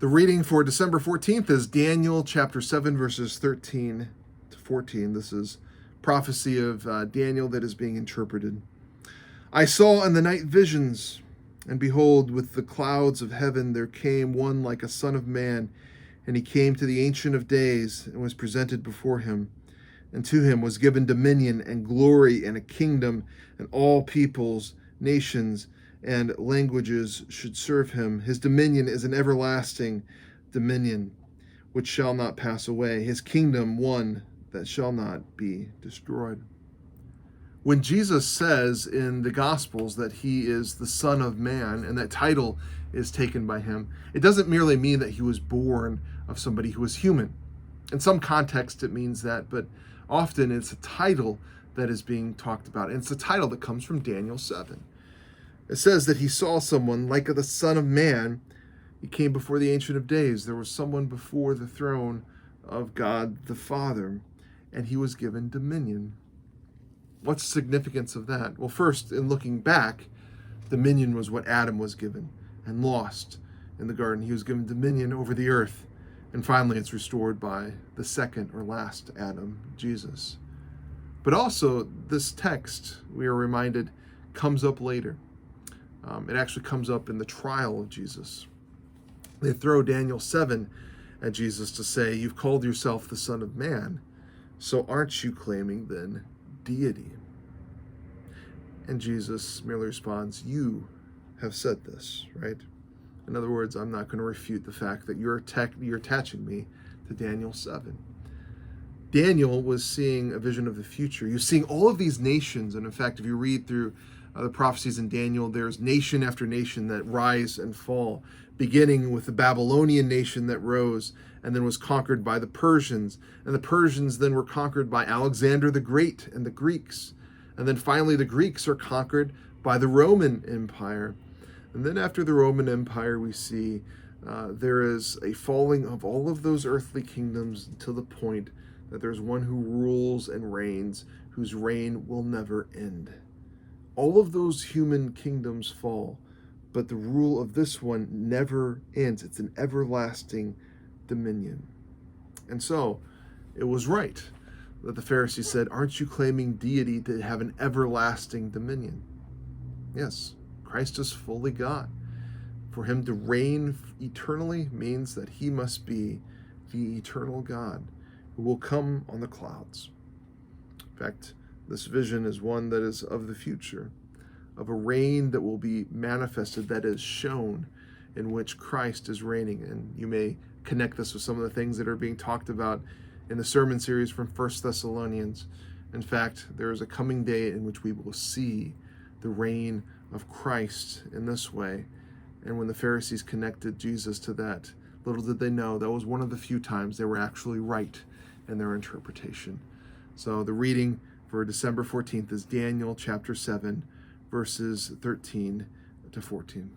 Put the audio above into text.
The reading for December 14th is Daniel chapter 7, verses 13 to 14. This is prophecy of Daniel that is being interpreted. I saw in the night visions, and behold, with the clouds of heaven there came one like a son of man, and he came to the Ancient of Days and was presented before him. And to him was given dominion and glory and a kingdom, and all peoples, nations, and languages should serve him. His dominion is an everlasting dominion, which shall not pass away. His kingdom one that shall not be destroyed. When Jesus says in the Gospels that he is the Son of Man, and that title is taken by him, it doesn't merely mean that he was born of somebody who was human. In some context it means that, but often it's a title that is being talked about, and it's a title that comes from Daniel 7. It says that he saw someone like the Son of Man. He came before the Ancient of Days. There was someone before the throne of God the Father, and he was given dominion. What's the significance of that? Well, first, in looking back, dominion was what Adam was given and lost in the garden. He was given dominion over the earth. And finally, it's restored by the second or last Adam, Jesus. But also, this text, we are reminded, comes up later. It actually comes up in the trial of Jesus. They throw Daniel 7 at Jesus to say, you've called yourself the Son of Man, so aren't you claiming then deity? And Jesus merely responds, you have said this, right? In other words, I'm not going to refute the fact that you're attaching me to Daniel 7. Daniel was seeing a vision of the future. You're seeing all of these nations, and in fact, if you read through the prophecies in Daniel, there's nation after nation that rise and fall, beginning with the Babylonian nation that rose and then was conquered by the Persians. And the Persians then were conquered by Alexander the Great and the Greeks. And then finally the Greeks are conquered by the Roman Empire. And then after the Roman Empire, we see there is a falling of all of those earthly kingdoms to the point that there's one who rules and reigns, whose reign will never end. All of those human kingdoms fall, but the rule of this one never ends. It's an everlasting dominion. And so it was right that the Pharisees said, aren't you claiming deity to have an everlasting dominion? Yes, Christ is fully God. For him to reign eternally means that he must be the eternal God who will come on the clouds. In fact, this vision is one that is of the future, of a reign that will be manifested, that is shown, in which Christ is reigning. And you may connect this with some of the things that are being talked about in the sermon series from 1 Thessalonians. In fact, there is a coming day in which we will see the reign of Christ in this way. And when the Pharisees connected Jesus to that, little did they know that was one of the few times they were actually right in their interpretation. So the reading for December 14th is Daniel chapter 7, verses 13 to 14.